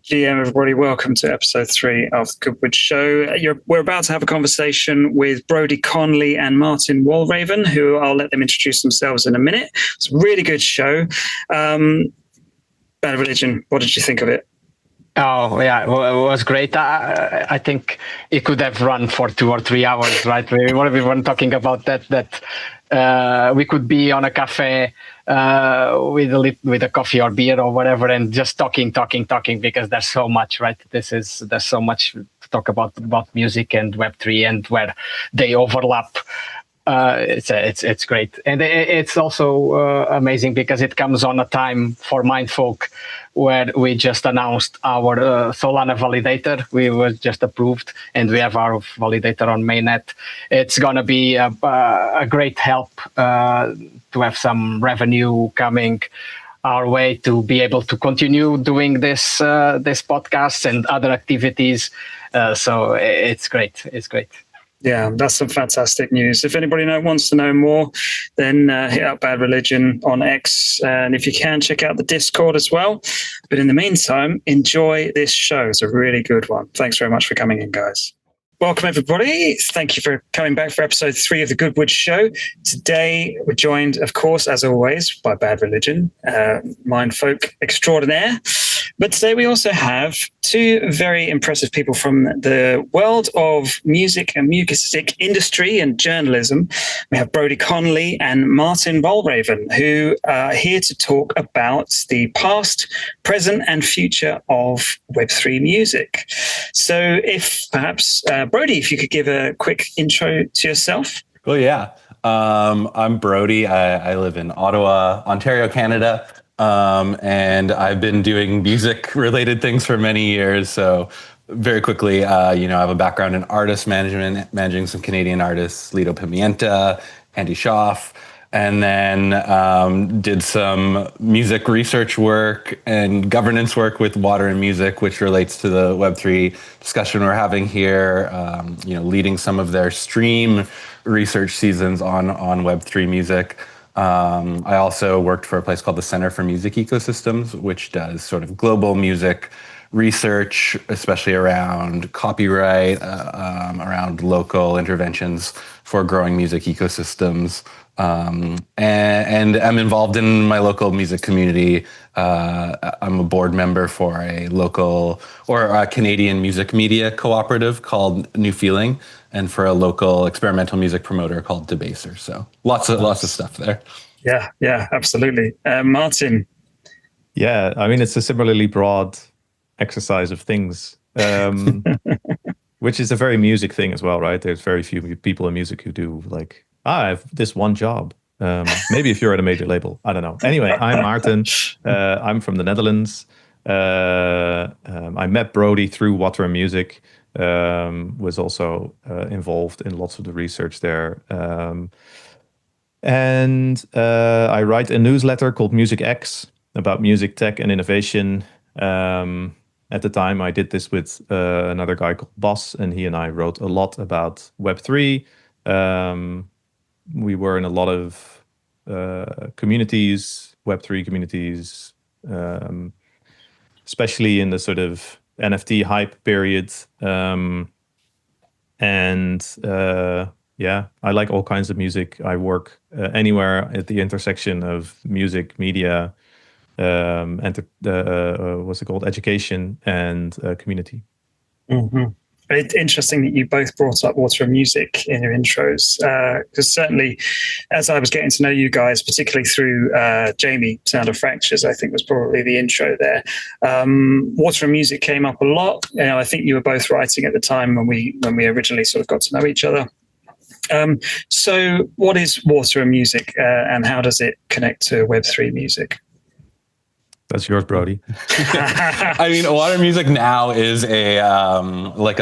GM, everybody, welcome to episode 3 of the Goodwood Show. We're about to have a conversation with Brodie Conley and Maarten Walraven, who I'll let them introduce themselves in a minute. It's a really good show. Bad Religion, what did you think of it? Oh, yeah, well, it was great. I think it could have run for 2 or 3 hours, right? We were talking about that we could be on a cafe with a coffee or beer or whatever and just talking, because there's so much, right? There's so much to talk about music and Web3 and where they overlap. It's great. And it's also amazing because it comes on a time for Mindfolk where we just announced our Solana validator. We were just approved and we have our validator on mainnet. It's going to be a great help to have some revenue coming our way to be able to continue doing this podcast and other activities. So it's great. It's great. Yeah, that's some fantastic news. If anybody wants to know more, then hit up Bad Religion on X. And if you can, check out the Discord as well. But in the meantime, enjoy this show. It's a really good one. Thanks very much for coming in, guys. Welcome, everybody. Thank you for coming back for episode 3 of the Goodwood Show. Today, we're joined, of course, as always, by Bad Religion, Mindfolk extraordinaire. But today we also have 2 very impressive people from the world of music and music industry and journalism. We have Brodie Conley and Maarten Walraven, who are here to talk about the past, present, and future of Web3 music. So if perhaps, Brodie, if you could give a quick intro to yourself. Well, yeah. I'm Brodie. I live in Ottawa, Ontario, Canada. And I've been doing music-related things for many years. So very quickly, I have a background in artist management, managing some Canadian artists, Lido Pimienta, Andy Schaaf, and then did some music research work and governance work with Water and Music, which relates to the Web3 discussion we're having here, leading some of their stream research seasons on Web3 music. I also worked for a place called the Center for Music Ecosystems, which does sort of global music research, especially around copyright, around local interventions for growing music ecosystems. And I'm involved in my local music community. I'm a board member for a local or a Canadian music media cooperative called New Feeling, and for a local experimental music promoter called Debaser. So lots of stuff there. Yeah, absolutely. Maarten. Yeah, I mean, it's a similarly broad exercise of things, which is a very music thing as well, right? There's very few people in music who do like, I have this one job. Maybe if you're at a major label, I don't know. Anyway, I'm Maarten. I'm from the Netherlands. I met Brodie through Water and Music. Was also involved in lots of the research there. And I write a newsletter called Music X about music tech and innovation. At the time, I did this with another guy called Bas, and he and I wrote a lot about Web3. We were in a lot of communities, Web3 communities, especially in the sort of NFT hype period. I like all kinds of music. I work anywhere at the intersection of music, media, what's it called? Education and community. Mm-hmm. It's interesting that you both brought up Water and Music in your intros, because certainly as I was getting to know you guys, particularly through Jamie, Sound of Fractures, I think was probably the intro there. Water and Music came up a lot. I think you were both writing at the time when we originally sort of got to know each other. So what is Water and Music, and how does it connect to Web3 music? That's yours, Brodie. I mean, Water Music now is a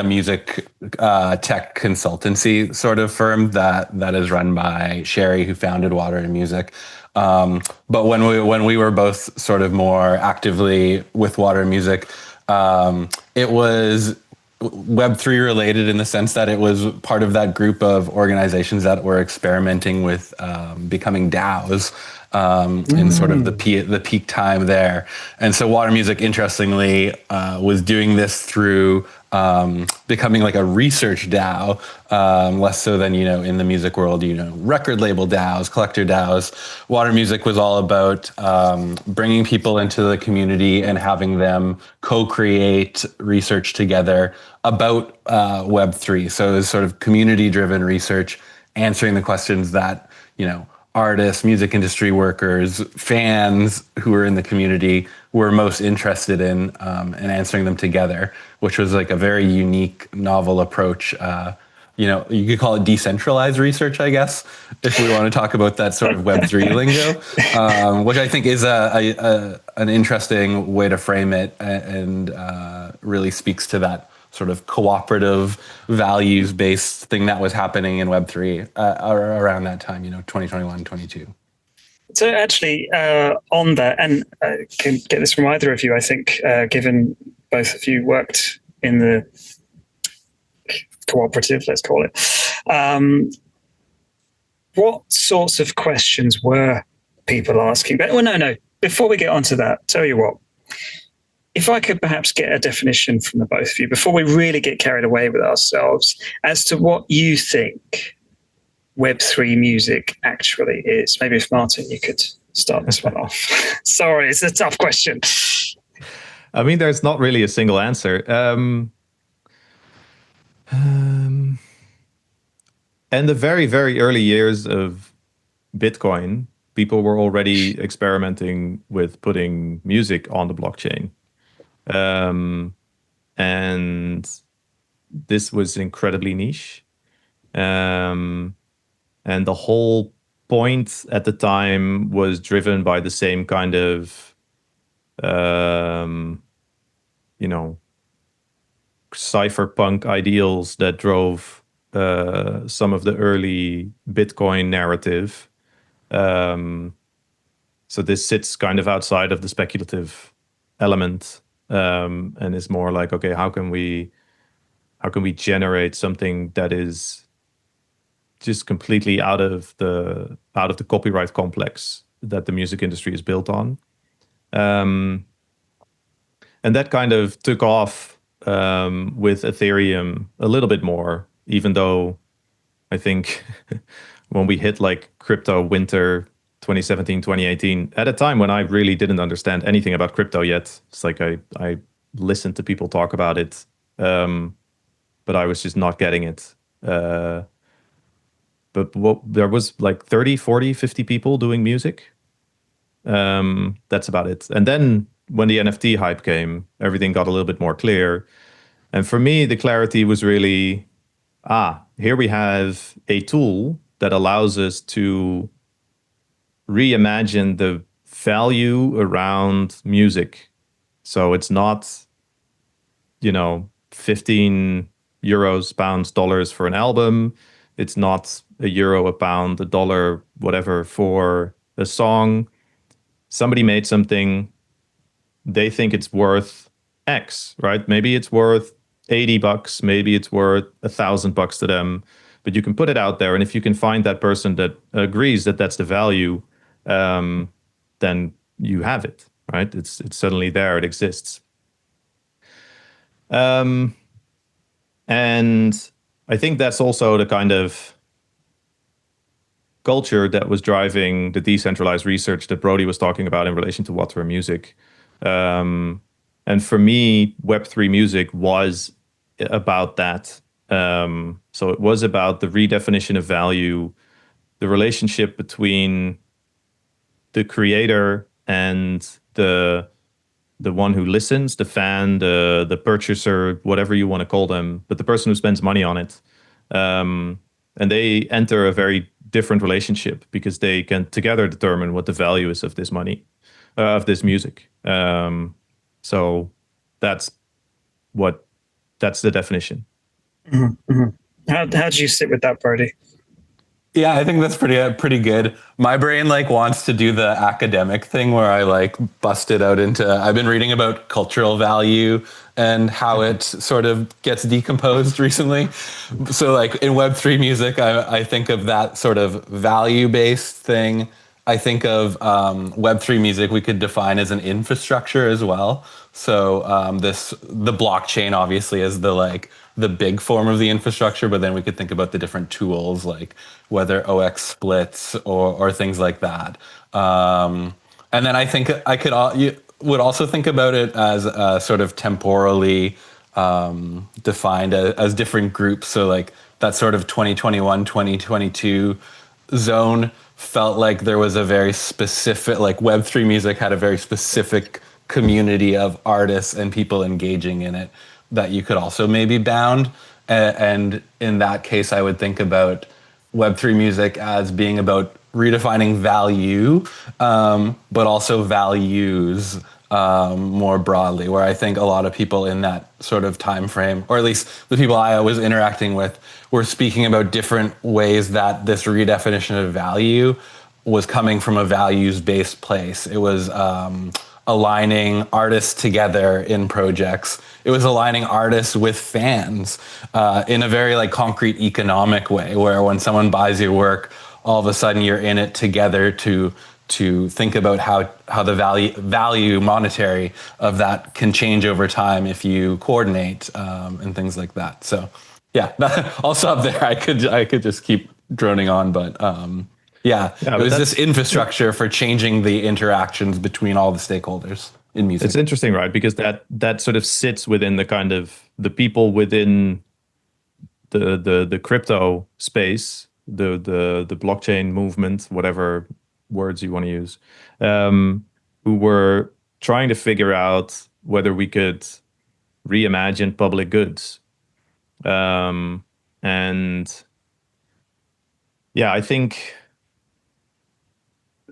music tech consultancy sort of firm that is run by Sherry, who founded Water and Music. But when we were both sort of more actively with Water and Music, it was Web3 related in the sense that it was part of that group of organizations that were experimenting with becoming DAOs in sort of the peak time there. And so Water Music, interestingly, was doing this through becoming like a research DAO, less so than, in the music world, record label DAOs, collector DAOs. Water Music was all about bringing people into the community and having them co-create research together about Web3. So it was sort of community-driven research, answering the questions that, artists, music industry workers, fans who were in the community were most interested in, and answering them together, which was like a very unique, novel approach. You could call it decentralized research, I guess, if we want to talk about that sort of Web3 lingo, which I think is an interesting way to frame it, and really speaks to that sort of cooperative, values-based thing that was happening in Web3 around that time, 2021, 22. So actually, on that, and can get this from either of you, I think, given both of you worked in the cooperative, let's call it. What sorts of questions were people asking? Well, no. Before we get onto that, tell you what, if I could perhaps get a definition from the both of you before we really get carried away with ourselves as to what you think Web3 music actually is. Maybe if Maarten, you could start this one off. Sorry, it's a tough question. I mean, there's not really a single answer. In the very, very early years of Bitcoin, people were already experimenting with putting music on the blockchain. And this was incredibly niche. And the whole point at the time was driven by the same kind of, cypherpunk ideals that drove some of the early Bitcoin narrative. So this sits kind of outside of the speculative element, and is more like, okay, how can we generate something that is just completely out of the copyright complex that the music industry is built on, and that kind of took off with Ethereum a little bit more, even though I think when we hit like crypto winter 2017, 2018, at a time when I really didn't understand anything about crypto yet. It's like I listened to people talk about it, but I was just not getting it. But there was like 30, 40, 50 people doing music. That's about it. And then when the NFT hype came, everything got a little bit more clear. And for me, the clarity was really, here we have a tool that allows us to reimagine the value around music. So it's not, 15 euros, pounds, dollars for an album. It's not €1, a pound, $1, whatever for a song. Somebody made something, they think it's worth X, right? Maybe it's worth $80, maybe it's worth $1,000 to them, but you can put it out there. And if you can find that person that agrees that that's the value, then you have it, right? It's suddenly there, it exists. And I think that's also the kind of culture that was driving the decentralized research that Brodie was talking about in relation to Water Music. And for me, Web3 music was about that. So it was about the redefinition of value, the relationship between the creator and the one who listens, the fan, the purchaser, whatever you want to call them, but the person who spends money on it. And they enter a very different relationship because they can together determine what the value is of this money, of this music. So that's the definition. Mm-hmm. How do you sit with that, Brodie? Yeah, I think that's pretty good. My brain like wants to do the academic thing where I like bust it out into. I've been reading about cultural value and how it sort of gets decomposed recently. So like in Web3 music, I think of that sort of value based thing. I think of Web3 music we could define as an infrastructure as well. So the blockchain obviously is the big form of the infrastructure, but then we could think about the different tools like whether OX splits or things like that. And then I think you would also think about it as sort of temporally defined as different groups. So like that sort of 2021, 2022 zone felt like there was a very specific, like Web3 music had a very specific community of artists and people engaging in it that you could also maybe bound. And in that case, I would think about Web3 music as being about redefining value, but also values more broadly, where I think a lot of people in that sort of time frame, or at least the people I was interacting with, were speaking about different ways that this redefinition of value was coming from a values-based place. It was aligning artists together in projects. It was aligning artists with fans in a very like concrete economic way, where when someone buys your work, all of a sudden you're in it together to think about how the value monetary of that can change over time if you coordinate and things like that. So yeah, I'll stop there. I could just keep droning on, but it was this infrastructure for changing the interactions between all the stakeholders in music. It's interesting, right? Because that sort of sits within the kind of the people within the crypto space, the blockchain movement, whatever words you want to use, who were trying to figure out whether we could reimagine public goods. And yeah, I think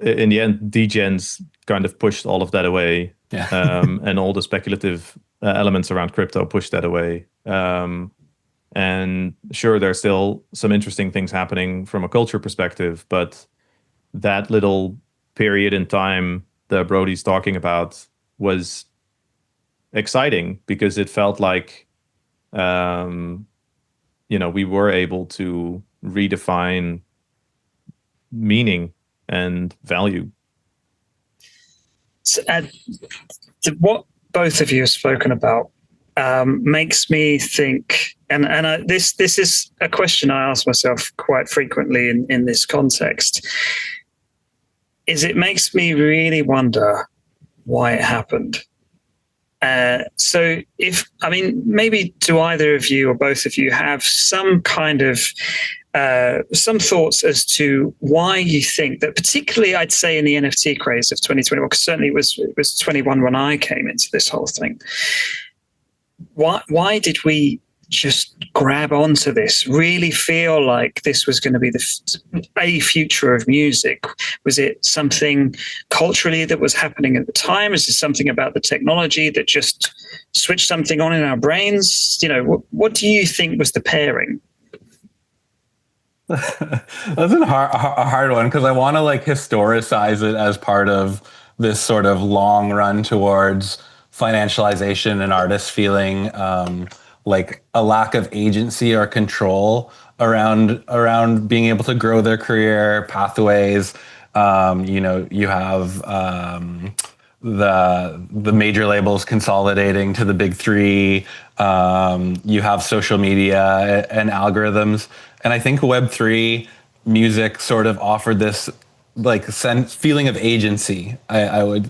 in the end, degens kind of pushed all of that away. Yeah. And all the speculative elements around crypto pushed that away. And sure, there's still some interesting things happening from a culture perspective, but that little period in time that Brodie's talking about was exciting because it felt like, we were able to redefine meaning and value. So, what both of you have spoken about makes me think, and this is a question I ask myself quite frequently in this context, is it makes me really wonder why it happened. So maybe do either of you or both of you have some kind of some thoughts as to why you think that, particularly I'd say in the NFT craze of 2021, because certainly it was 21 when I came into this whole thing. Why did we just grab onto this, really feel like this was going to be a future of music? Was it something culturally that was happening at the time? Is it something about the technology that just switched something on in our brains? What do you think was the pairing? That's a hard one, because I want to like historicize it as part of this sort of long run towards financialization and artists feeling like a lack of agency or control around being able to grow their career pathways. You have the major labels consolidating to the big three. You have social media and algorithms. And I think Web3 music sort of offered this like feeling of agency. I would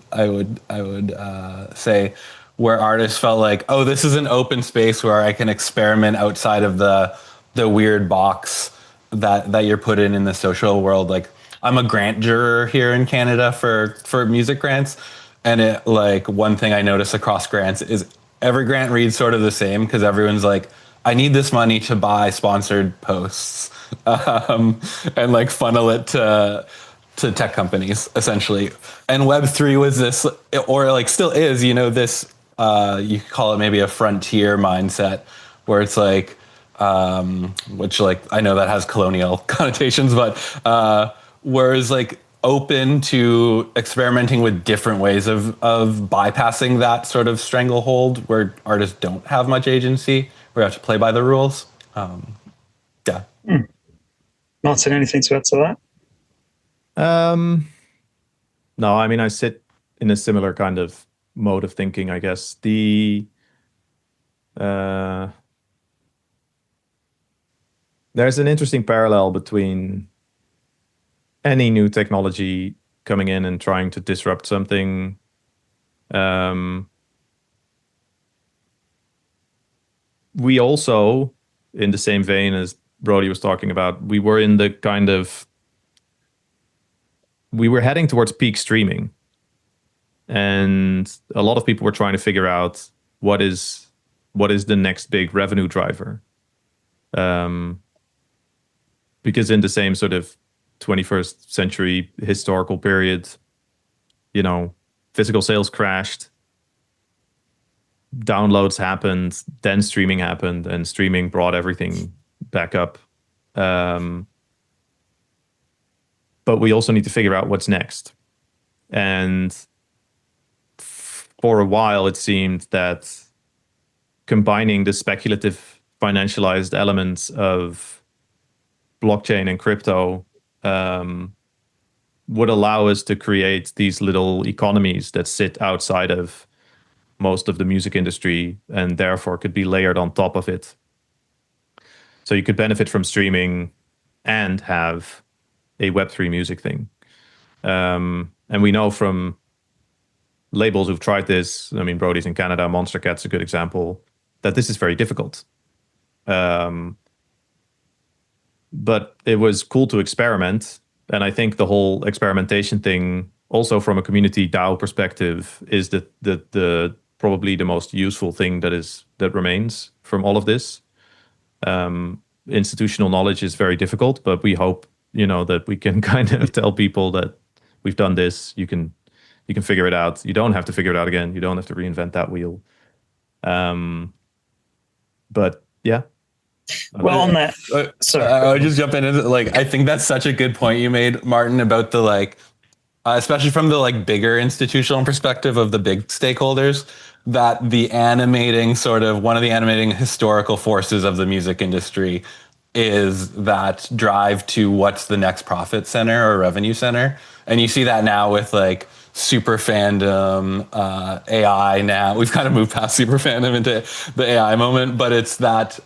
say, where artists felt like, oh, this is an open space where I can experiment outside of the weird box that you're put in the social world. Like, I'm a grant juror here in Canada for music grants, and one thing I notice across grants is every grant reads sort of the same, because everyone's like, I need this money to buy sponsored posts, and like funnel it to tech companies essentially. And Web3 was this, or like still is, this, you could call it maybe a frontier mindset, where it's like, which like I know that has colonial connotations, but was like open to experimenting with different ways of bypassing that sort of stranglehold where artists don't have much agency, where you have to play by the rules. Yeah. Maarten, anything to add to that? No, I mean, I sit in a similar kind of mode of thinking, I guess. There's an interesting parallel between any new technology coming in and trying to disrupt something. We also, in the same vein as Brodie was talking about, we were heading towards peak streaming. And a lot of people were trying to figure out what is the next big revenue driver. Because in the same sort of 21st century historical period, physical sales crashed, downloads happened, then streaming happened, and streaming brought everything back up. But we also need to figure out what's next. And for a while, it seemed that combining the speculative financialized elements of blockchain and crypto would allow us to create these little economies that sit outside of most of the music industry and therefore could be layered on top of it. So you could benefit from streaming and have a Web3 music thing. And we know from labels who've tried this, I mean, Brodie's in Canada, Monster Cat's a good example, that this is very difficult. But it was cool to experiment. And I think the whole experimentation thing, also from a community DAO perspective, is the probably the most useful thing that remains from all of this. Institutional knowledge is very difficult, but we hope, that we can kind of tell people that we've done this. You can figure it out. You don't have to figure it out again. You don't have to reinvent that wheel. But yeah. Well, on that, I would just jump in. I think that's such a good point you made, Maarten, about the especially from the bigger institutional perspective of the big stakeholders, that the animating one of the animating historical forces of the music industry is that drive to what's the next profit center or revenue center. And you see that now with super fandom, AI now. We've kind of moved past super fandom into the AI moment, but it's that,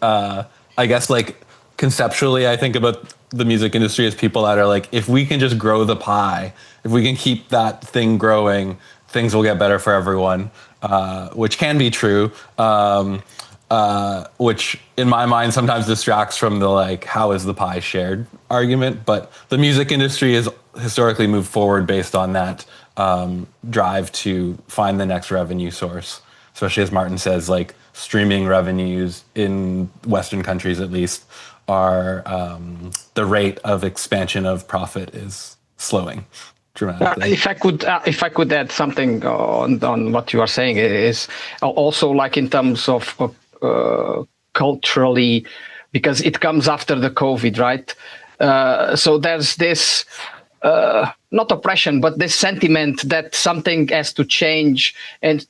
I guess conceptually, I think about the music industry as people that are if we can just grow the pie, if we can keep that thing growing, things will get better for everyone, which can be true, which in my mind sometimes distracts from the how is the pie shared argument. But the music industry has historically moved forward based on that drive to find the next revenue source, especially as Maarten says, streaming revenues in Western countries at least are the rate of expansion of profit is slowing dramatically. If I could add something on what you are saying, is also in terms of culturally, because it comes after the COVID, right? So there's this not oppression, but this sentiment that something has to change, and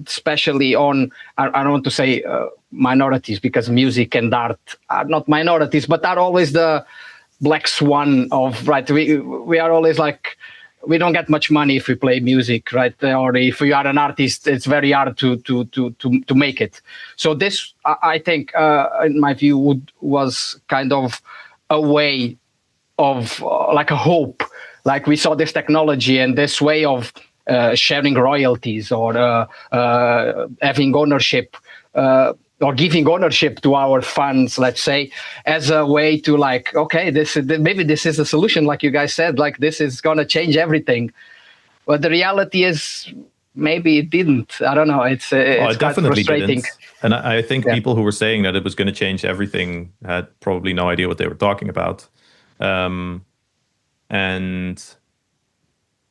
especially on, I don't want to say minorities, because music and art are not minorities, but are always the black swan of, right? We are always we don't get much money if we play music, right? Or if you are an artist, it's very hard to make it. So this, I think, in my view, was kind of a way of a hope. We saw this technology and this way of sharing royalties or having ownership or giving ownership to our funds, let's say, as a way to okay, maybe this is a solution, like you guys said, this is going to change everything. But the reality is maybe it didn't. I don't know. It's it definitely frustrating. Didn't. And I think people who were saying that it was going to change everything had probably no idea what they were talking about. And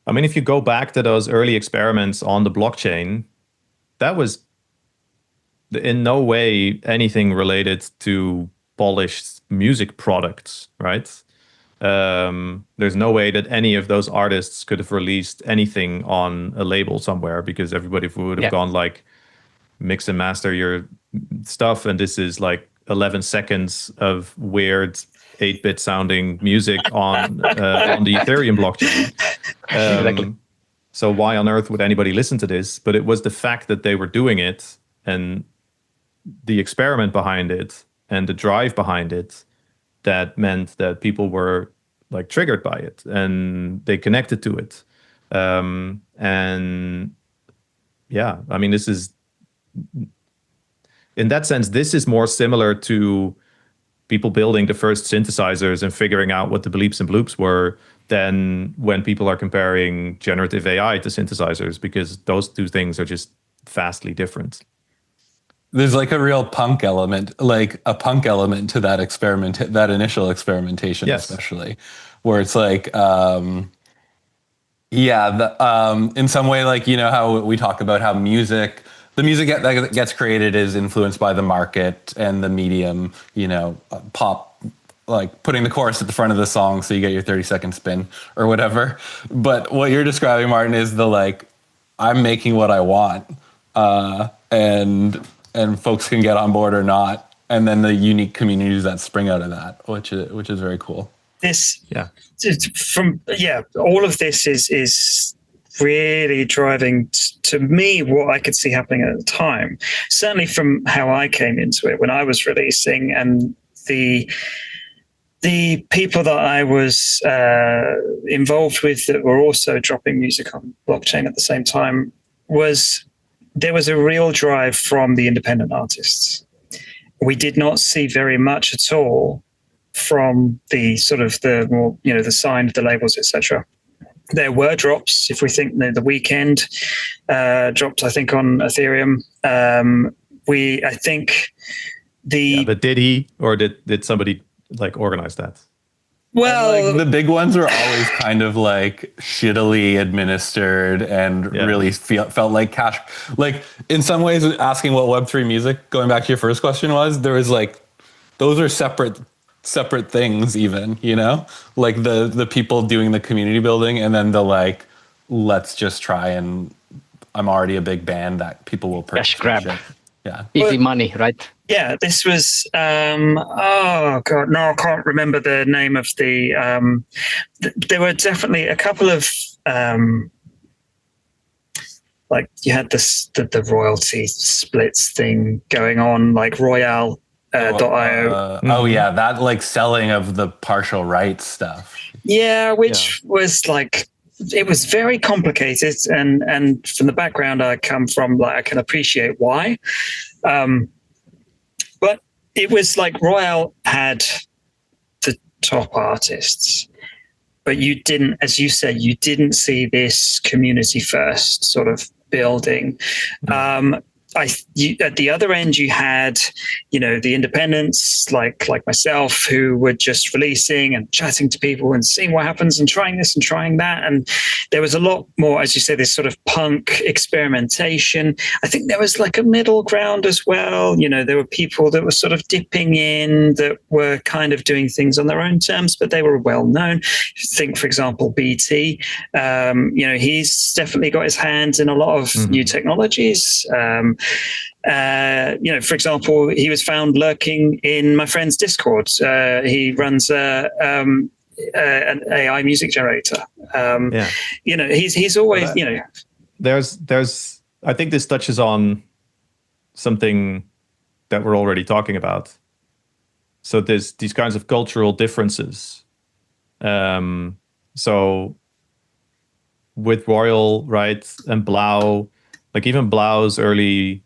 I mean, if you go back to those early experiments on the blockchain, that was in no way anything related to polished music products, right? There's no way that any of those artists could have released anything on a label somewhere, because everybody would have gone like, mix and master your stuff, and this is like 11 seconds of weird 8-bit sounding music on the Ethereum blockchain. Exactly. So why on earth would anybody listen to this? But it was the fact that they were doing it, and the experiment behind it, and the drive behind it, that meant that people were like triggered by it, and they connected to it. And yeah, I mean, this is, in that sense, this is more similar to people building the first synthesizers and figuring out what the bleeps and bloops were than when people are comparing generative AI to synthesizers, because those two things are just vastly different. There's like a real punk element, like a punk element to that experiment, that initial experimentation, Yes. especially, where it's like, in some way, like, you know, how we talk about how the music that gets created is influenced by the market and the medium, you know, pop, like putting the chorus at the front of the song so you get your 30-second spin or whatever. But what you're describing, Maarten, is the like, I'm making what I want, and folks can get on board or not, and then the unique communities that spring out of that, which is very cool. All of this is really driving to me what I could see happening at the time. Certainly from how I came into it when I was releasing, and the people that I was involved with that were also dropping music on blockchain at the same time, there was a real drive from the independent artists. We did not see very much at all from the sort of the more, you know, the signed, the labels, etc. There were drops. If we think the Weeknd dropped, I think, on Ethereum. But did he, or did somebody like organize that? Well, and like the big ones were always kind of like shittily administered and really felt like cash. Like in some ways, asking what Web3 music, going back to your first question, was, there was like, those are separate things, even, you know, like the people doing the community building, and then the like, let's just try, and I'm already a big band that people will purchase. Cash grab. Shit. Yeah. Easy money, right? Yeah, this was, I can't remember the name of the, there were definitely a couple of, like you had the royalty splits thing going on, like Royale. .io. That like selling of the partial rights stuff. Yeah, which was like, it was very complicated, and from the background I come from, like I can appreciate why. But it was like Royale had the top artists, but you didn't, as you said, you didn't see this community first sort of building. At the other end, you had, you know, the independents like myself, who were just releasing and chatting to people and seeing what happens and trying this and trying that. And there was a lot more, as you say, this sort of punk experimentation. I think there was like a middle ground as well. You know, there were people that were sort of dipping in, that were kind of doing things on their own terms, but they were well known. Think, for example, BT. You know, he's definitely got his hands in a lot of new technologies. You know, for example, he was found lurking in my friend's Discord. He runs an AI music generator. You know, he's always, you know. There's I think this touches on something that we're already talking about. So there's these kinds of cultural differences. So with Royal, right, and Blau, like even Blau's early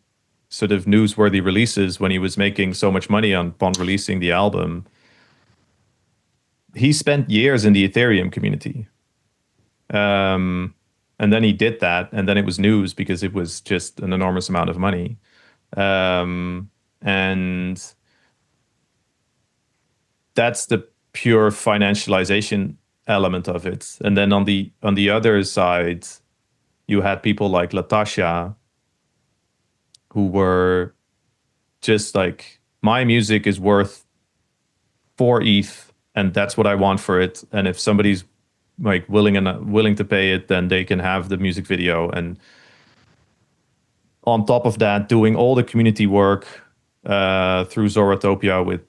sort of newsworthy releases, when he was making so much money upon releasing the album, he spent years in the Ethereum community. And then he did that, and then it was news because it was just an enormous amount of money. And that's the pure financialization element of it. And then on the other side, you had people like Latasha, who were just like, my music is worth 4 ETH, and that's what I want for it. And if somebody's like willing to pay it, then they can have the music video. And on top of that, doing all the community work through Zoratopia with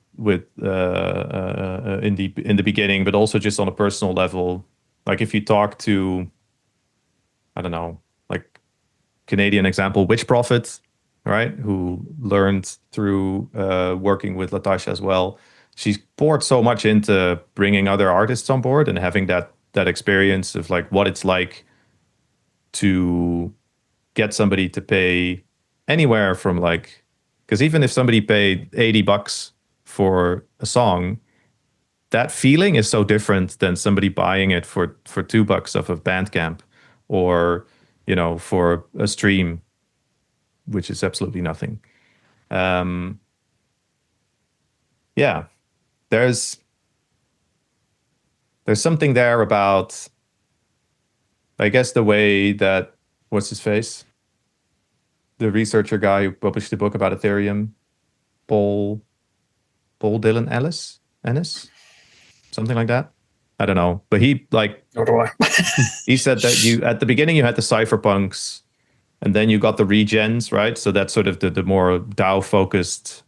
in the beginning, but also just on a personal level. Like if you talk to, I don't know, like Canadian example, Witch Prophet, right, who learned through working with Latasha as well. She's poured so much into bringing other artists on board and having that experience of like what it's like to get somebody to pay anywhere from like, because even if somebody paid $80 for a song, that feeling is so different than somebody buying it for $2 off of Bandcamp, or, you know, for a stream, which is absolutely nothing. Yeah, there's something there about, I guess, the way that, what's his face? The researcher guy who published the book about Ethereum, Paul Dillon Ennis, something like that. I don't know, but he like, he said that you at the beginning you had the cypherpunks, and then you got the regens, right? So that's sort of the more DAO focused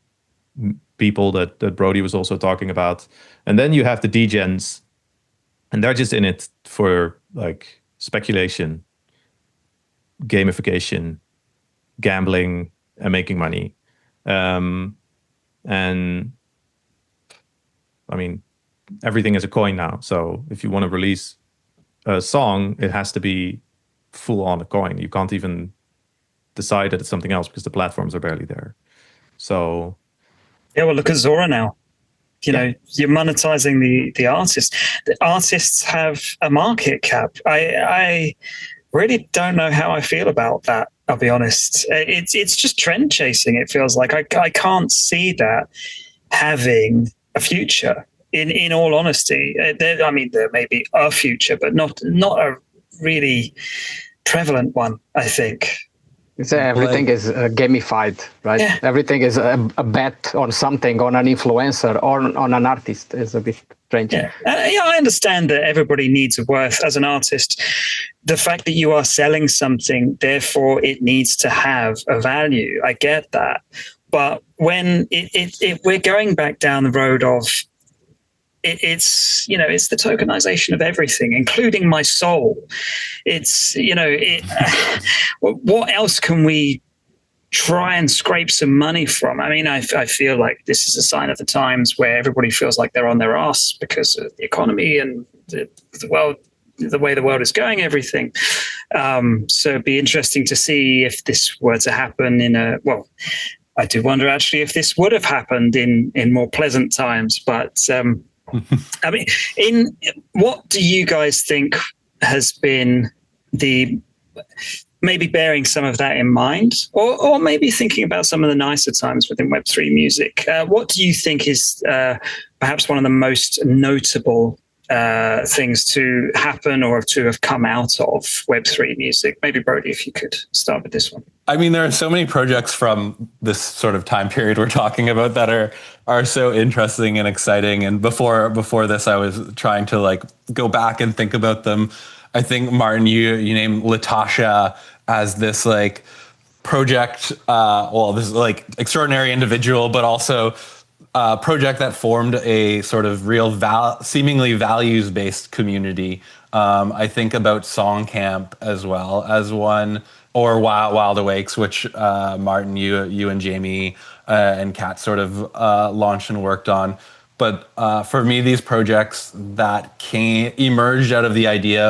people that Brodie was also talking about, and then you have the degens, and they're just in it for like speculation, gamification, gambling, and making money. And I mean, everything is a coin now. So if you want to release a song, it has to be full on a coin. You can't even decide that it's something else because the platforms are barely there. So yeah, well, look at Zora now. You know, you're monetizing the artist. The artists have a market cap. I really don't know how I feel about that. I'll be honest. It's just trend chasing. It feels like I can't see that having a future. In all honesty, there may be a future, but not a really prevalent one, I think. Everything is gamified, right? Yeah. Everything is a bet on something, on an influencer, or on an artist. It's a bit strange. Yeah, I understand that everybody needs a worth as an artist. The fact that you are selling something, therefore it needs to have a value. I get that. But when we're going back down the road of, it's the tokenization of everything, including my soul. It's, what else can we try and scrape some money from? I mean, I feel like this is a sign of the times where everybody feels like they're on their ass because of the economy and the world, the way the world is going, everything. So it'd be interesting to see if this were to happen I do wonder actually if this would have happened in more pleasant times, but I mean, what do you guys think has been maybe bearing some of that in mind, or maybe thinking about some of the nicer times within Web3 music? What do you think is perhaps one of the most notable things to happen or to have come out of Web3 music? Maybe Brodie, if you could start with this one. I mean, there are so many projects from this sort of time period we're talking about that are so interesting and exciting. And before this, I was trying to like go back and think about them. I think, Maarten, you named Latasha as this like project, this like extraordinary individual, but also a project that formed a sort of real seemingly values-based community. I think about Song Camp as well as one, or Wild Awakes, which Maarten, you and Jamie and Kat sort of launched and worked on. But for me, these projects that emerged out of the idea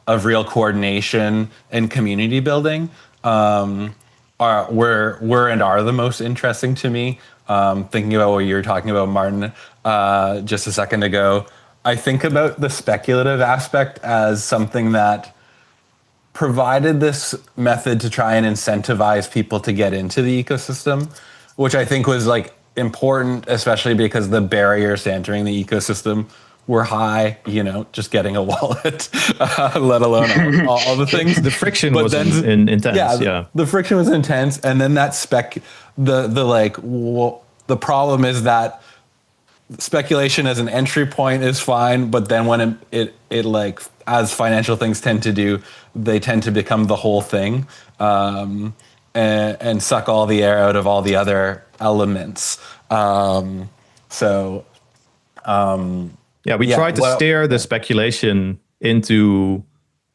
of real coordination and community building were and are the most interesting to me. Thinking about what you were talking about, Maarten, just a second ago, I think about the speculative aspect as something that provided this method to try and incentivize people to get into the ecosystem, which I think was like important, especially because the barriers to entering the ecosystem were high, just getting a wallet, let alone all the things. The friction was intense. Yeah, the friction was intense. And then that the problem is that speculation as an entry point is fine, but then when it like, as financial things tend to do, they tend to become the whole thing, and suck all the air out of all the other elements. We try to steer the speculation into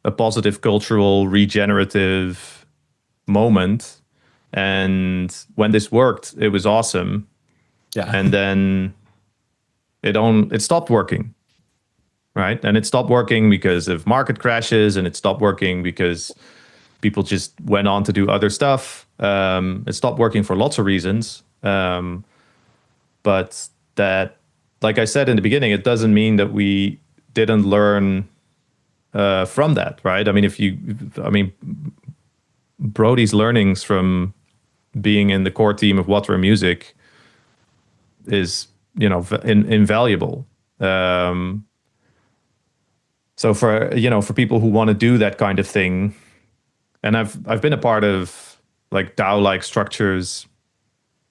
a positive cultural regenerative moment. And when this worked, it was awesome. Yeah. And then it stopped working. Right. And it stopped working because of market crashes, and it stopped working because people just went on to do other stuff. It stopped working for lots of reasons. But that, like I said in the beginning, it doesn't mean that we didn't learn from that, right? I mean, Brodie's learnings from being in the core team of Web3 Music is, invaluable. So for people who want to do that kind of thing, and I've been a part of like DAO-like structures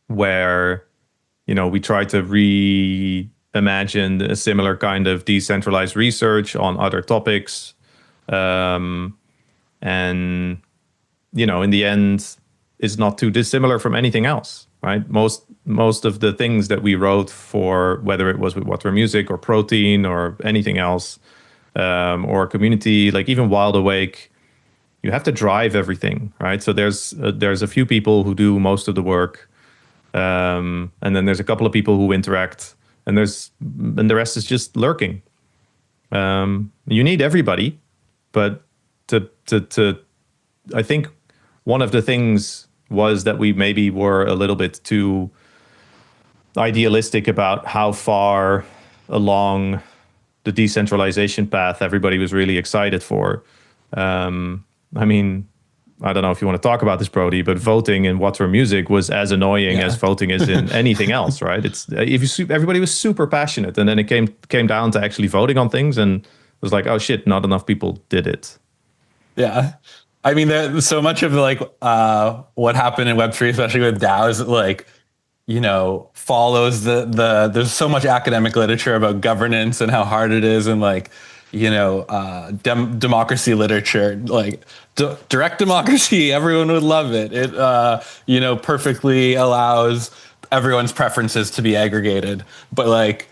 where, we try to reimagine a similar kind of decentralized research on other topics. And, in the end, it's not too dissimilar from anything else, right? Most of the things that we wrote for, whether it was with Web3 Music or Protein or anything else, or community, like even Wild Awake, you have to drive everything, right? So there's a few people who do most of the work. And then there's a couple of people who interact, and the rest is just lurking. You need everybody, but I think one of the things was that we maybe were a little bit too idealistic about how far along the decentralization path everybody was really excited for. I don't know if you want to talk about this, Brodie, but voting in Web3 Music was as annoying as voting is in anything else, right? Everybody was super passionate, and then it came down to actually voting on things, and it was like, oh shit, not enough people did it. Yeah, I mean, there's so much of like what happened in Web3, especially with DAOs, like, follows there's so much academic literature about governance and how hard it is, and like, democracy literature, like direct democracy, everyone would love it. It, perfectly allows everyone's preferences to be aggregated, but like,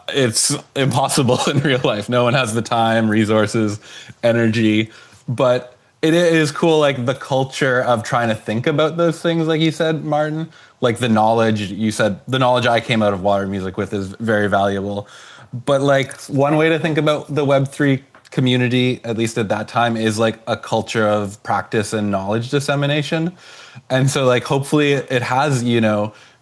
it's impossible in real life. No one has the time, resources, energy, but it is cool, like the culture of trying to think about those things, like you said, Maarten, like the knowledge I came out of Web3 Music with is very valuable. But like one way to think about the Web3 community, at least at that time, is like a culture of practice and knowledge dissemination. And so like hopefully it has,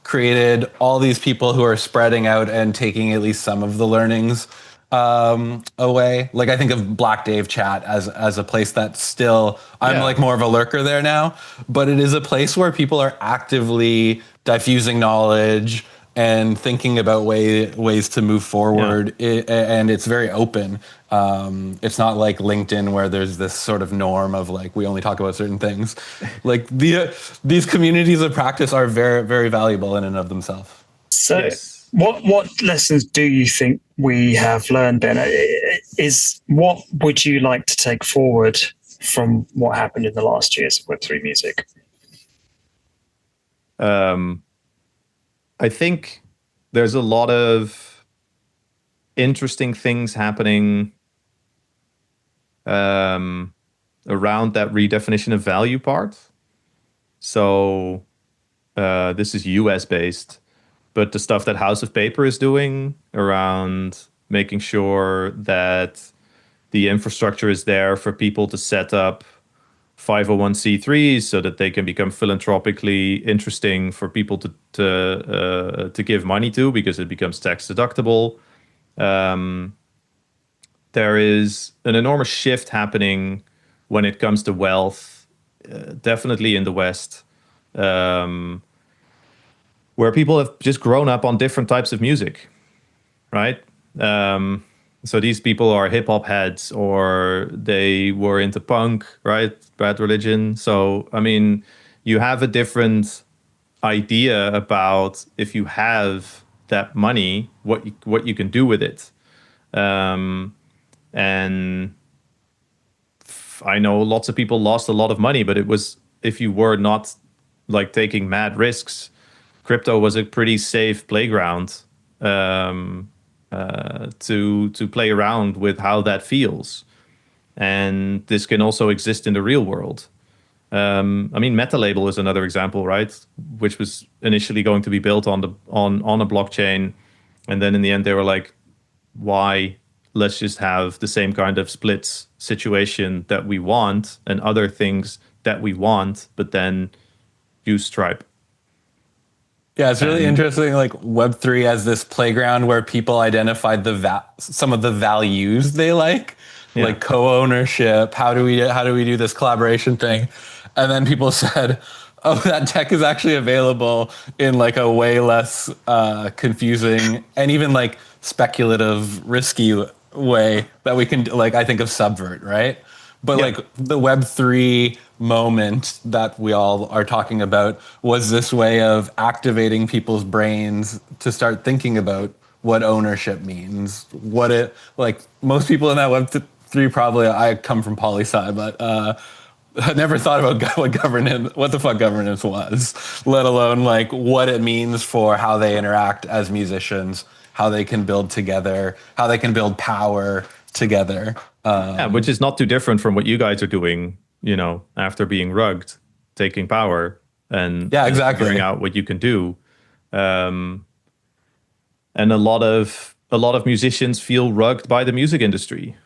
created all these people who are spreading out and taking at least some of the learnings away. Like I think of Black Dave Chat as a place that still, I'm like more of a lurker there now, but it is a place where people are actively diffusing knowledge and thinking about ways to move forward. And it's very open. It's not like LinkedIn where there's this sort of norm of like, we only talk about certain things. Like these communities of practice are very, very valuable in and of themselves. So what lessons do you think we have learned then? What would you like to take forward from what happened in the last years of Web3 Music? I think there's a lot of interesting things happening around that redefinition of value part. So this is US based, but the stuff that House of Paper is doing around making sure that the infrastructure is there for people to set up 501c3s so that they can become philanthropically interesting for people to give money to, because it becomes tax deductible. There is an enormous shift happening when it comes to wealth, definitely in the West, where people have just grown up on different types of music, right? So these people are hip hop heads, or they were into punk, right? Bad Religion. So, I mean, you have a different idea about if you have that money, what you can do with it. And I know lots of people lost a lot of money, but it was, if you were not like taking mad risks, crypto was a pretty safe playground to play around with how that feels. And this can also exist in the real world. I mean, MetaLabel is another example, right? Which was initially going to be built on a blockchain, and then in the end they were like, why? Let's just have the same kind of splits situation that we want and other things that we want, but then use Stripe. Yeah, it's really interesting. Like Web3 as this playground where people identified some of the values they like co-ownership. How do we do this collaboration thing? And then people said, "Oh, that tech is actually available in like a way less confusing and even like speculative, risky way that we can like I think of Subvert, right?" But like the Web3 moment that we all are talking about was this way of activating people's brains to start thinking about what ownership means. What it like most people in that Web3 probably, I come from poli-sci, but I never thought about what the fuck governance was, let alone like what it means for how they interact as musicians, how they can build together, how they can build power together. Which is not too different from what you guys are doing, you know, after being rugged, taking power and figuring out what you can do. And a lot of musicians feel rugged by the music industry.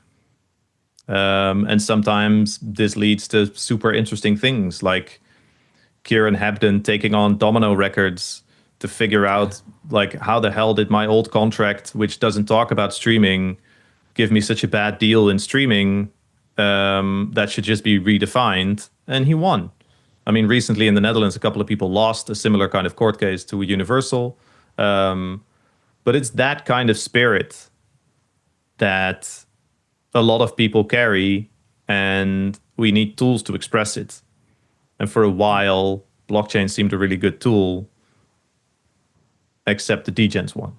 And sometimes this leads to super interesting things like Kieran Hebden taking on Domino Records to figure out like, how the hell did my old contract, which doesn't talk about streaming, give me such a bad deal in streaming? That should just be redefined. And he won. I mean, recently in the Netherlands, a couple of people lost a similar kind of court case to Universal. But it's that kind of spirit that a lot of people carry, and we need tools to express it. And for a while, blockchain seemed a really good tool, except the degens one.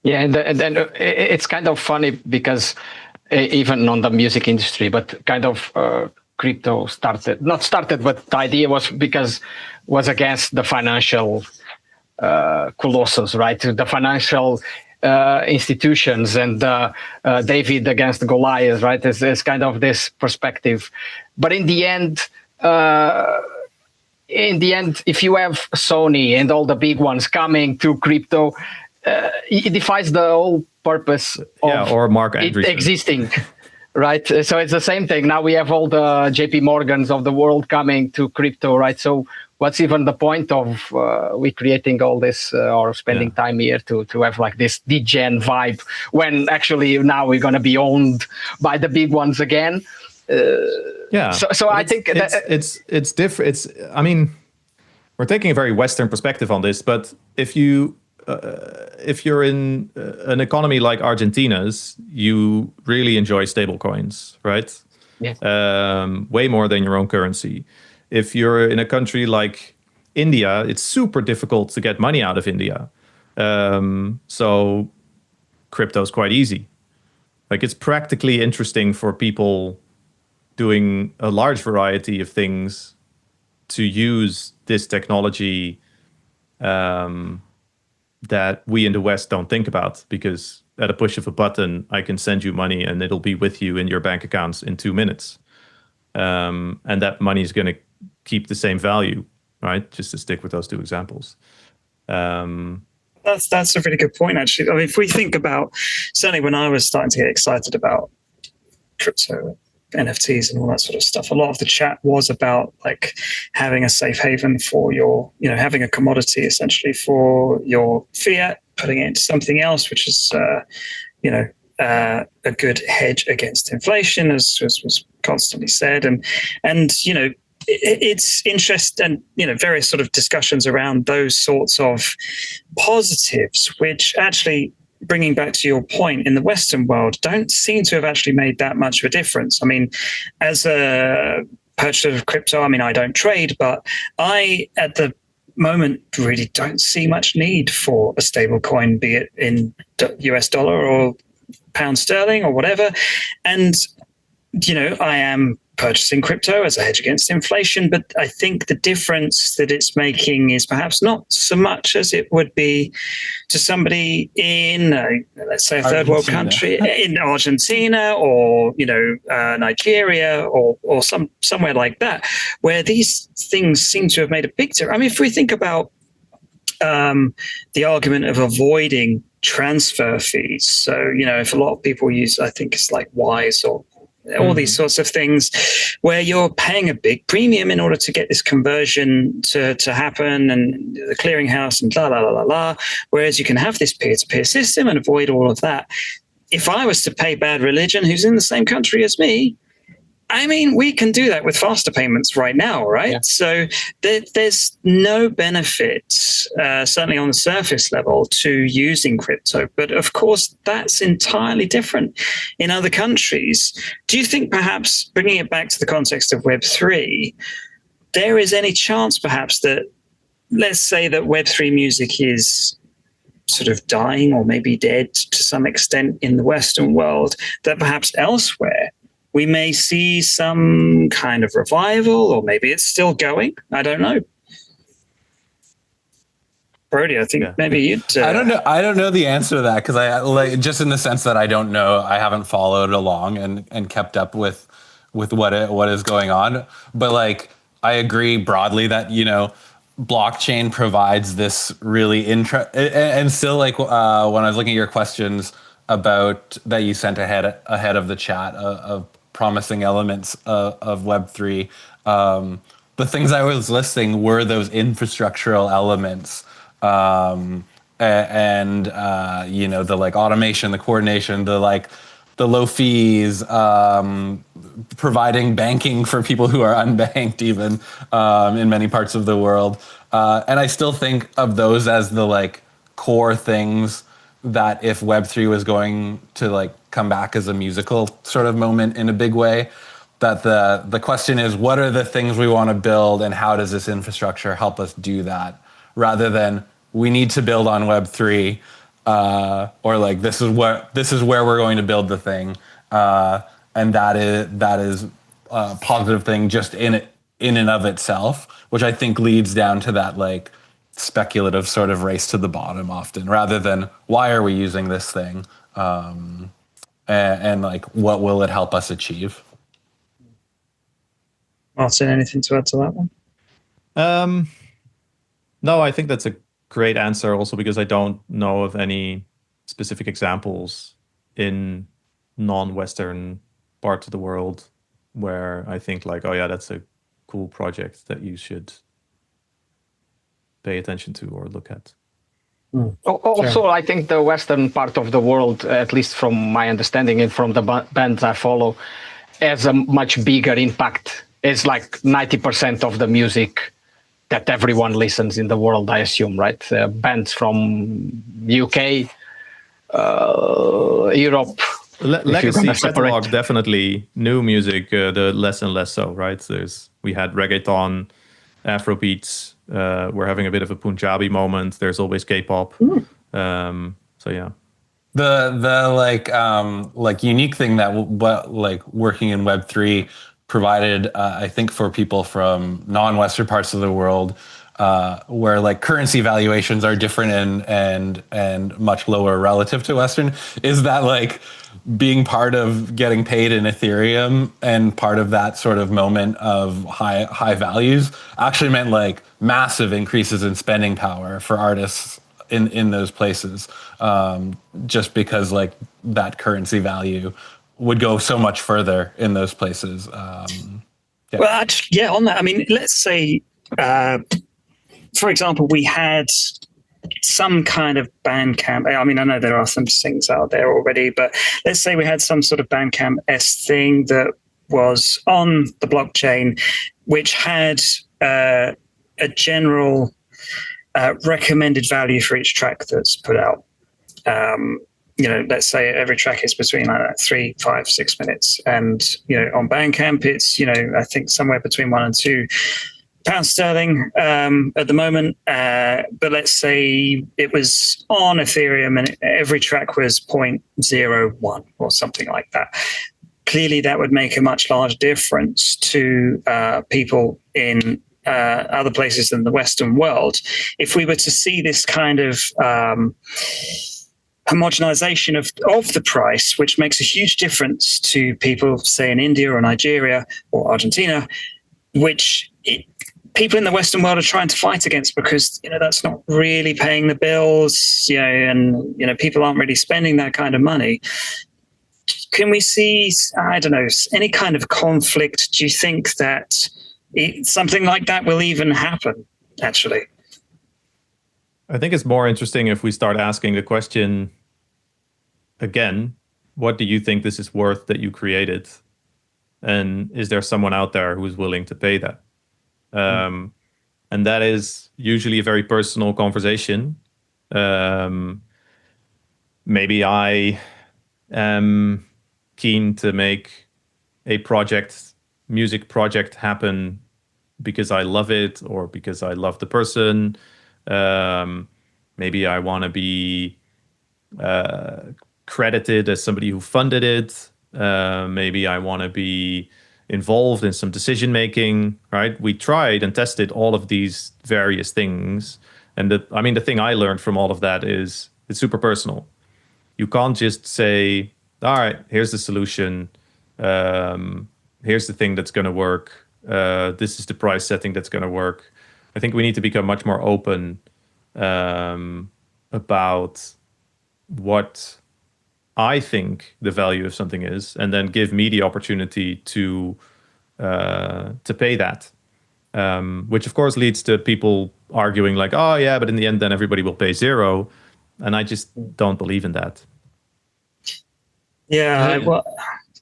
Yeah, and then it's kind of funny because even on the music industry, but kind of crypto not started, but the idea was against the financial colossus, right? The financial institutions, and David against Goliath, right? There's kind of this perspective. But in the end, if you have Sony and all the big ones coming to crypto, it defies the whole purpose of or Mark Andreessen existing, right? So it's the same thing. Now we have all the JP Morgans of the world coming to crypto, right? So what's even the point of we creating all this or spending time here to have like this degen vibe when actually now we're going to be owned by the big ones again? So I think it's different. I mean, we're taking a very Western perspective on this, but if you're in an economy like Argentina's, you really enjoy stable coins, right? Yeah. Way more than your own currency. If you're in a country like India, it's super difficult to get money out of India. So crypto is quite easy. Like, it's practically interesting for people doing a large variety of things to use this technology that we in the West don't think about, because at a push of a button, I can send you money and it'll be with you in your bank accounts in 2 minutes. And that money is going to keep the same value, right? Just to stick with those two examples. That's a really good point, actually. I mean, if we think about, certainly when I was starting to get excited about crypto, NFTs and all that sort of stuff, a lot of the chat was about like having a safe haven for your, having a commodity essentially for your fiat, putting it into something else, which is, a good hedge against inflation, as was constantly said. And it's interesting, various sort of discussions around those sorts of positives, which actually, bringing back to your point, in the Western world, don't seem to have actually made that much of a difference. I mean, as a purchaser of crypto, I mean, I don't trade, but at the moment really don't see much need for a stable coin, be it in US dollar or pound sterling or whatever. And, I am purchasing crypto as a hedge against inflation, but I think the difference that it's making is perhaps not so much as it would be to somebody in, let's say, a third world country, in Argentina or, Nigeria or somewhere like that, where these things seem to have made a big difference. I mean, if we think about the argument of avoiding transfer fees, so, if a lot of people use, I think it's like Wise or all these sorts of things where you're paying a big premium in order to get this conversion to happen, and the clearinghouse and la. Whereas you can have this peer-to-peer system and avoid all of that. If I was to pay Bad Religion, who's in the same country as me, I mean, we can do that with faster payments right now, right? Yeah. So there's no benefit, certainly on the surface level, to using crypto. But of course, that's entirely different in other countries. Do you think perhaps, bringing it back to the context of Web3, there is any chance perhaps that, let's say that Web3 music is sort of dying or maybe dead to some extent in the Western world, that perhaps elsewhere we may see some kind of revival, or maybe it's still going? I don't know. Brodie, I think maybe you'd... I don't know the answer to that, because I just in the sense that I don't know, I haven't followed along and kept up with what is going on. But I agree broadly that, blockchain provides this really and still when I was looking at your questions about that you sent ahead of the chat of promising elements of Web3, the things I was listing were those infrastructural elements, and the automation, the coordination, the low fees, providing banking for people who are unbanked even in many parts of the world, and I still think of those as the core things that if Web3 was going to come back as a musical sort of moment in a big way, that the question is, what are the things we want to build and how does this infrastructure help us do that, rather than we need to build on Web3, or this is where we're going to build the thing, and that is a positive thing just in and of itself, which I think leads down to that speculative sort of race to the bottom often, rather than why are we using this thing, and what will it help us achieve. Maarten, anything to add to that one? No, I think that's a great answer, also because I don't know of any specific examples in non-Western parts of the world where I think oh yeah, that's a cool project that you should pay attention to or look at. Also, I think the Western part of the world, at least from my understanding and from the bands I follow, has a much bigger impact. It's 90% of the music that everyone listens in the world, I assume, right? Bands from UK, Europe. Legacy catalog, definitely. New music, the less and less so, right? We had reggaeton, Afrobeats. We're having a bit of a Punjabi moment. There's always K-pop. So yeah. The unique thing that working in Web3 provided, I think, for people from non-Western parts of the world, where currency valuations are different and much lower relative to Western, is that being part of getting paid in Ethereum and part of that sort of moment of high values actually meant massive increases in spending power for artists in those places, just because that currency value would go so much further in those places. Yeah. Well, actually, yeah, on that, I mean, let's say, for example, we had some kind of Bandcamp. I mean, I know there are some things out there already, but let's say we had some sort of Bandcamp-esque thing that was on the blockchain, which had a general recommended value for each track that's put out. Let's say every track is between 3, 5, 6 minutes, and on Bandcamp it's I think somewhere between 1 and 2 pound sterling at the moment, but let's say it was on Ethereum and every track was 0.01 or something like that. Clearly, that would make a much larger difference to people in other places than the Western world. If we were to see this kind of homogenization of the price, which makes a huge difference to people, say, in India or Nigeria or Argentina, which people in the Western world are trying to fight against, because that's not really paying the bills, and people aren't really spending that kind of money. Can we see, I don't know, any kind of conflict? Do you think that something like that will even happen, actually? I think it's more interesting if we start asking the question again, what do you think this is worth that you created? And is there someone out there who's willing to pay that? And that is usually a very personal conversation. Maybe I am keen to make a music project happen because I love it or because I love the person. Maybe I want to be credited as somebody who funded it. Maybe I want to be involved in some decision making, right? We tried and tested all of these various things. And the thing I learned from all of that is it's super personal. You can't just say, all right, here's the solution. Here's the thing that's going to work. This is the price setting that's going to work. I think we need to become much more open about what I think the value of something is, and then give me the opportunity to pay that. Which of course leads to people arguing like, oh yeah, but in the end then everybody will pay zero. And I just don't believe in that. Yeah, well,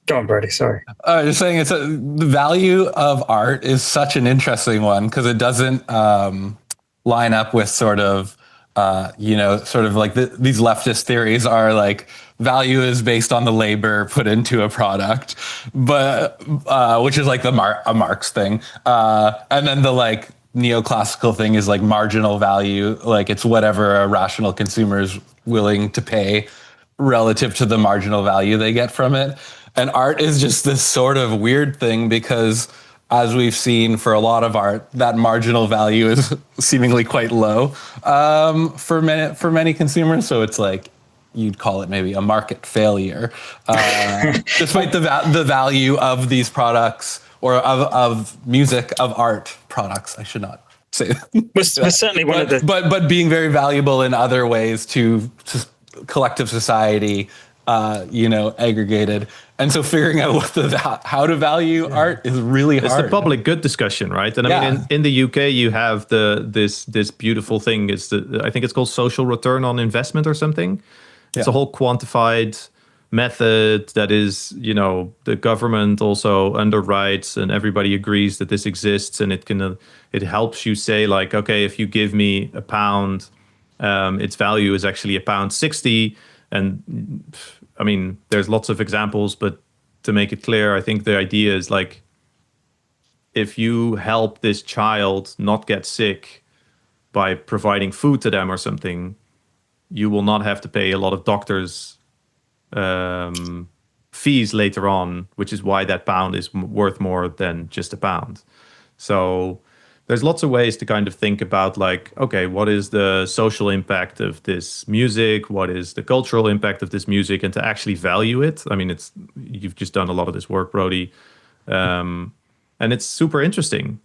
go on, Brodie, sorry. Just saying the value of art is such an interesting one because it doesn't line up with sort of like these leftist theories are like value is based on the labor put into a product, but which is like a Marx thing. And then the like neoclassical thing is like marginal value, like it's whatever a rational consumer is willing to pay relative to the marginal value they get from it. And art is just this sort of weird thing because as we've seen for a lot of art, that marginal value is seemingly quite low for many consumers. So it's like you'd call it maybe a market failure, despite the value of these products or of music, of art products. I should not say that. Was certainly one of the... But being very valuable in other ways to collective society, aggregated. And so figuring out how to value art is really hard. It's the public good discussion, right? And I mean, in the UK, you have this beautiful thing. I think it's called social return on investment or something. It's a whole quantified method that is, the government also underwrites and everybody agrees that this exists, and it helps you say like, okay, if you give me £1, its value is actually £1.60. And I mean, there's lots of examples, but to make it clear, I think the idea is like, if you help this child not get sick by providing food to them or something, you will not have to pay a lot of doctors' fees later on, which is why that £1 is worth more than just £1. So there's lots of ways to kind of think about like, okay, what is the social impact of this music? What is the cultural impact of this music? And to actually value it. I mean, you've just done a lot of this work, Brodie. And it's super interesting.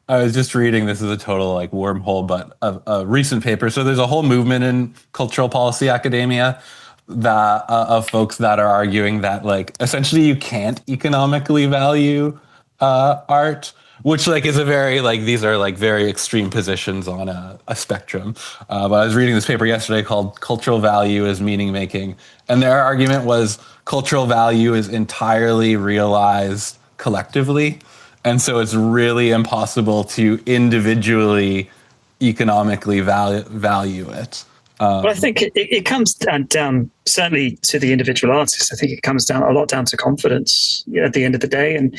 I was just reading, this is a total like wormhole, but a recent paper. So there's a whole movement in cultural policy academia that of folks that are arguing that like essentially you can't economically value art, which like is a very like these are like very extreme positions on a spectrum. But I was reading this paper yesterday called "Cultural Value is Meaning Making," and their argument was cultural value is entirely realized collectively. And so it's really impossible to individually economically value it. Well, I think it comes down certainly to the individual artist. I think it comes down a lot down to confidence at the end of the day. And,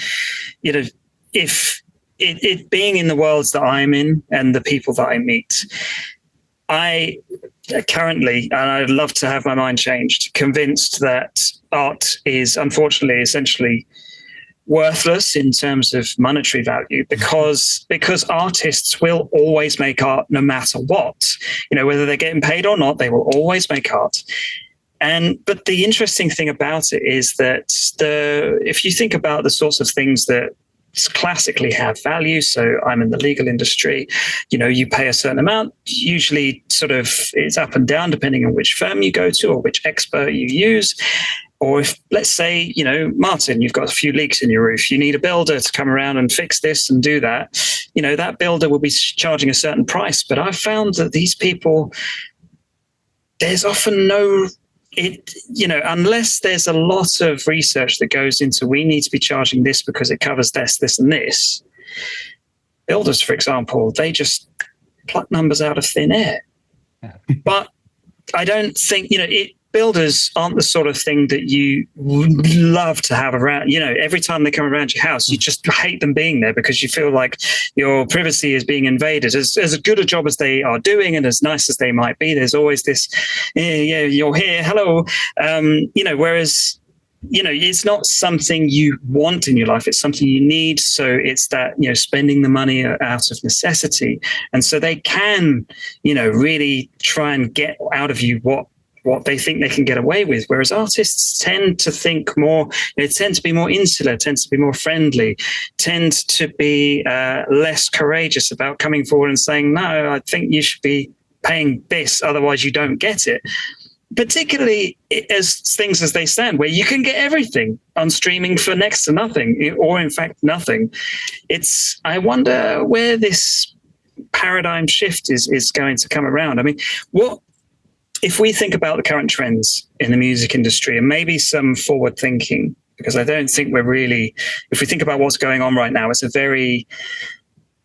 if it being in the worlds that I'm in and the people that I meet, I currently, and I'd love to have my mind changed, convinced that art is unfortunately essentially worthless in terms of monetary value because artists will always make art no matter what. Whether they're getting paid or not, they will always make art. But the interesting thing about it is that if you think about the sorts of things that classically have value, so I'm in the legal industry, you pay a certain amount, usually sort of it's up and down depending on which firm you go to or which expert you use. Or if, let's say, Maarten, you've got a few leaks in your roof, you need a builder to come around and fix this and do that, that builder will be charging a certain price. But I've found that these people, there's often unless there's a lot of research that goes into, we need to be charging this because it covers this, and this. Builders, for example, they just pluck numbers out of thin air. Yeah. But I don't think, builders aren't the sort of thing that you would love to have around. Every time they come around your house, you just hate them being there because you feel like your privacy is being invaded. As good a job as they are doing and as nice as they might be, there's always this, you're here, hello. Whereas, it's not something you want in your life. It's something you need. So it's that, spending the money out of necessity. And so they can, really try and get out of you what they think they can get away with. Whereas artists tend to think more, they tend to be more insular, tend to be more friendly, tend to be less courageous about coming forward and saying, no, I think you should be paying this, otherwise you don't get it. Particularly as things as they stand, where you can get everything on streaming for next to nothing, or in fact nothing. I wonder where this paradigm shift is going to come around. I mean, if we think about the current trends in the music industry and maybe some forward thinking, because I don't think if we think about what's going on right now, it's a very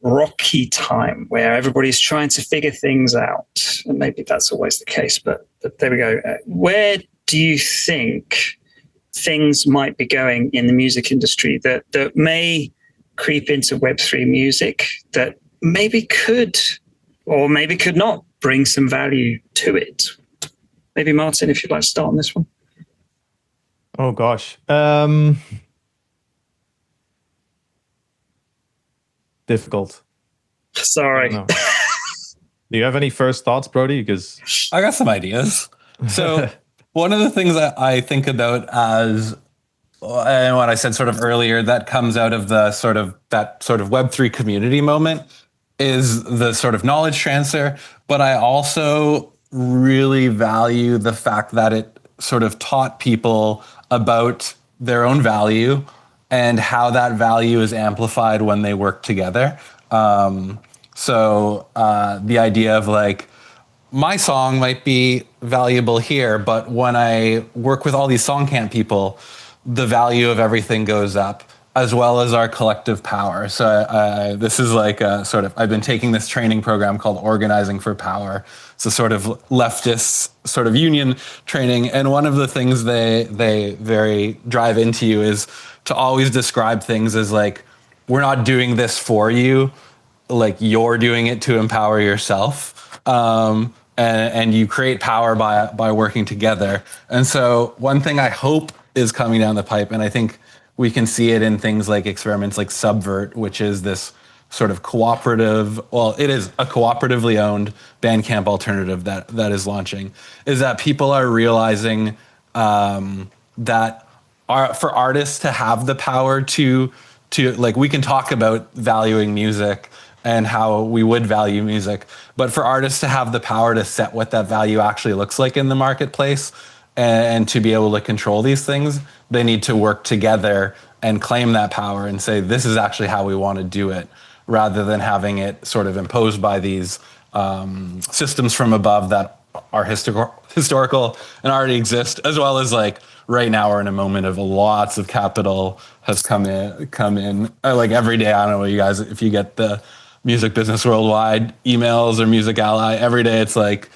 rocky time where everybody's trying to figure things out. And maybe that's always the case, but there we go. Where do you think things might be going in the music industry that may creep into Web3 music that maybe could or maybe could not bring some value to it? Maybe Maarten, if you'd like to start on this one. Oh gosh. Difficult. Sorry. Do you have any first thoughts, Brodie? Because I got some ideas. So one of the things that I think about as, and what I said sort of earlier, that comes out of that sort of Web3 community moment is the sort of knowledge transfer. But I also really value the fact that it sort of taught people about their own value and how that value is amplified when they work together. So the idea of like, my song might be valuable here, but when I work with all these Songcamp people, the value of everything goes up, as well as our collective power. So this is like a sort of, I've been taking this training program called Organizing for Power. It's a sort of leftist sort of union training. And one of the things they very drive into you is to always describe things as like, we're not doing this for you, like you're doing it to empower yourself. And you create power by working together. And so one thing I hope is coming down the pipe, and I think we can see it in things like experiments like Subvert, which is this sort of cooperative, well, it is a cooperatively owned Bandcamp alternative that is launching, is that people are realizing that for artists to have the power to like, we can talk about valuing music and how we would value music, but for artists to have the power to set what that value actually looks like in the marketplace and to be able to control these things, they need to work together and claim that power and say, this is actually how we want to do it, rather than having it sort of imposed by these systems from above that are historical and already exist, as well as like right now we're in a moment of lots of capital has come in like every day. I don't know you guys, if you get the Music Business Worldwide emails or Music Ally, every day it's like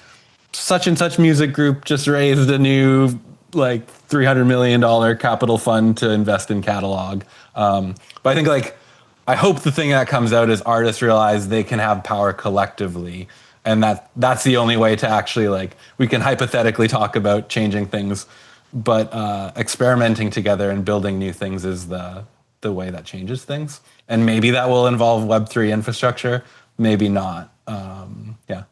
such and such music group just raised a new like $300 million capital fund to invest in catalog. But I think like I hope the thing that comes out is artists realize they can have power collectively, and that's the only way to actually, like, we can hypothetically talk about changing things, but experimenting together and building new things is the way that changes things. And maybe that will involve Web3 infrastructure, maybe not. Yeah.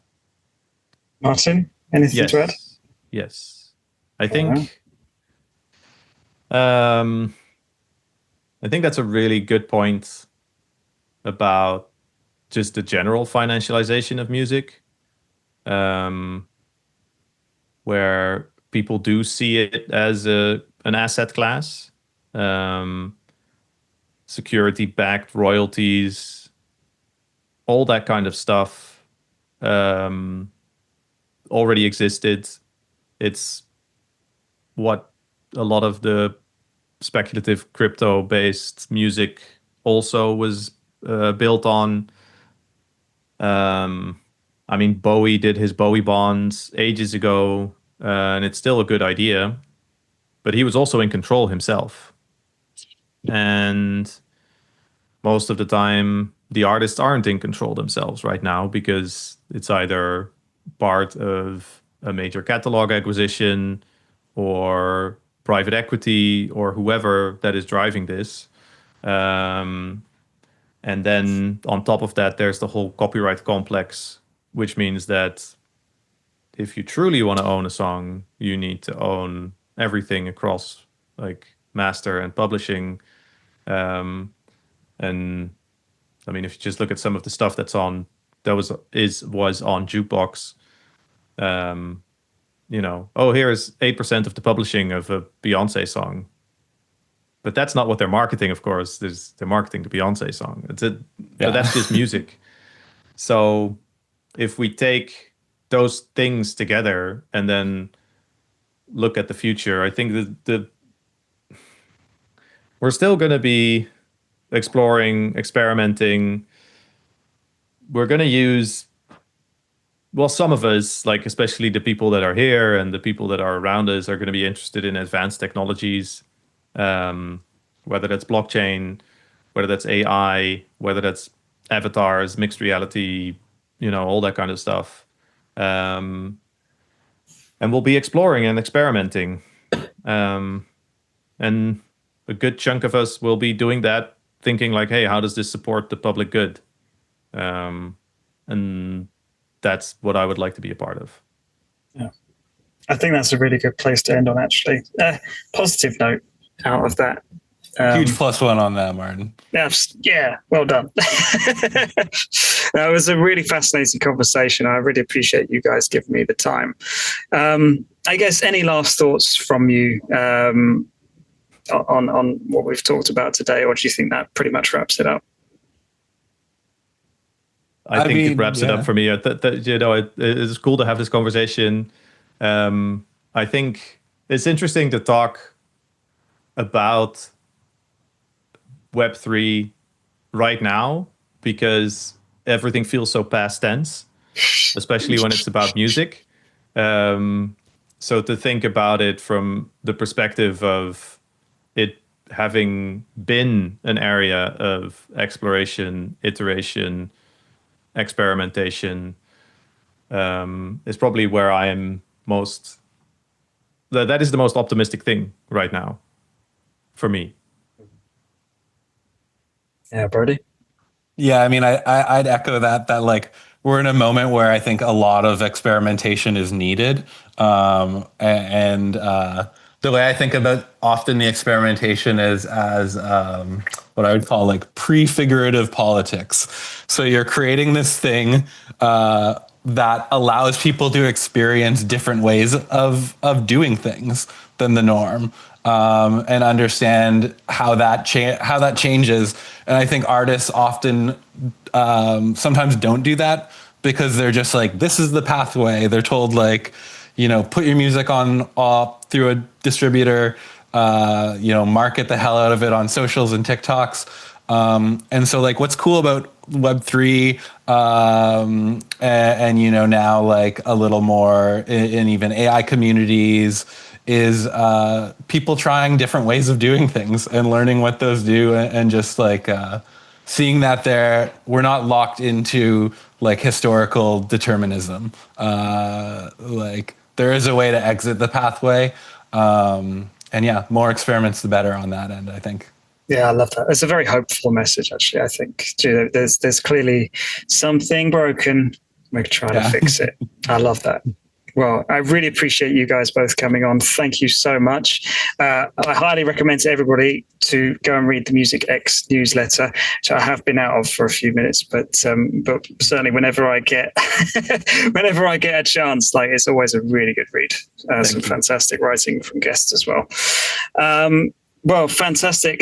Maarten, anything to add? Yes. I think that's a really good point about just the general financialization of music, where people do see it as an asset class, security-backed royalties, all that kind of stuff already existed. It's what a lot of the speculative crypto-based music also was built on. I mean, Bowie did his Bowie bonds ages ago, and it's still a good idea, but he was also in control himself. And most of the time, the artists aren't in control themselves right now, because it's either part of a major catalog acquisition or private equity or whoever that is driving this. And then on top of that, there's the whole copyright complex, which means that if you truly want to own a song, you need to own everything across, like, master and publishing. And I mean, if you just look at some of the stuff was on Jukebox, here's 8% of the publishing of a Beyonce song. But that's not what they're marketing, of course. They're marketing the Beyonce song. But that's just music. So if we take those things together and then look at the future, I think that we're still going to be exploring, experimenting. We're going to use, well, some of us, like especially the people that are here and the people that are around us, are going to be interested in advanced technologies. Whether that's blockchain, whether that's AI, whether that's avatars, mixed reality, all that kind of stuff. And we'll be exploring and experimenting. And a good chunk of us will be doing that, thinking like, hey, how does this support the public good? And that's what I would like to be a part of. Yeah, I think that's a really good place to end on, actually. Positive note out of that. Huge +1 on that, Maarten. Yeah, well done. That was a really fascinating conversation. I really appreciate you guys giving me the time. I guess any last thoughts from you on what we've talked about today, or do you think that pretty much wraps it up? I think it wraps it up for me. It's cool to have this conversation. I think it's interesting to talk about Web3 right now, because everything feels so past tense, especially when it's about music. So to think about it from the perspective of it having been an area of exploration, iteration, experimentation, is probably where I am most. That is the most optimistic thing right now for me. Yeah, Brodie? Yeah, I mean, I'd echo that like we're in a moment where I think a lot of experimentation is needed. And the way I think about often the experimentation is as what I would call like prefigurative politics. So you're creating this thing that allows people to experience different ways of doing things than the norm. And understand how that changes. And I think artists often sometimes don't do that, because they're just like, this is the pathway. They're told like, put your music on through a distributor, market the hell out of it on socials and TikToks. And so like what's cool about Web3 and now like a little more in even AI communities is people trying different ways of doing things and learning what those do, and just like seeing that we're not locked into like historical determinism. Like there is a way to exit the pathway. And yeah, more experiments, the better on that end, I think. Yeah, I love that. It's a very hopeful message, actually. I think there's clearly something broken. We're trying to fix it. I love that. Well, I really appreciate you guys both coming on. Thank you so much. I highly recommend to everybody to go and read the Music X newsletter, which I have been out of for a few minutes, but certainly whenever I get a chance, like it's always a really good read. Some fantastic writing from guests as well. Well, fantastic.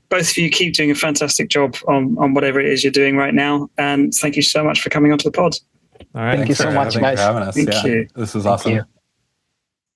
Both of you keep doing a fantastic job on whatever it is you're doing right now. And thank you so much for coming onto the pod. All right. Thank you so much, guys. For having us. Thank you. This was awesome.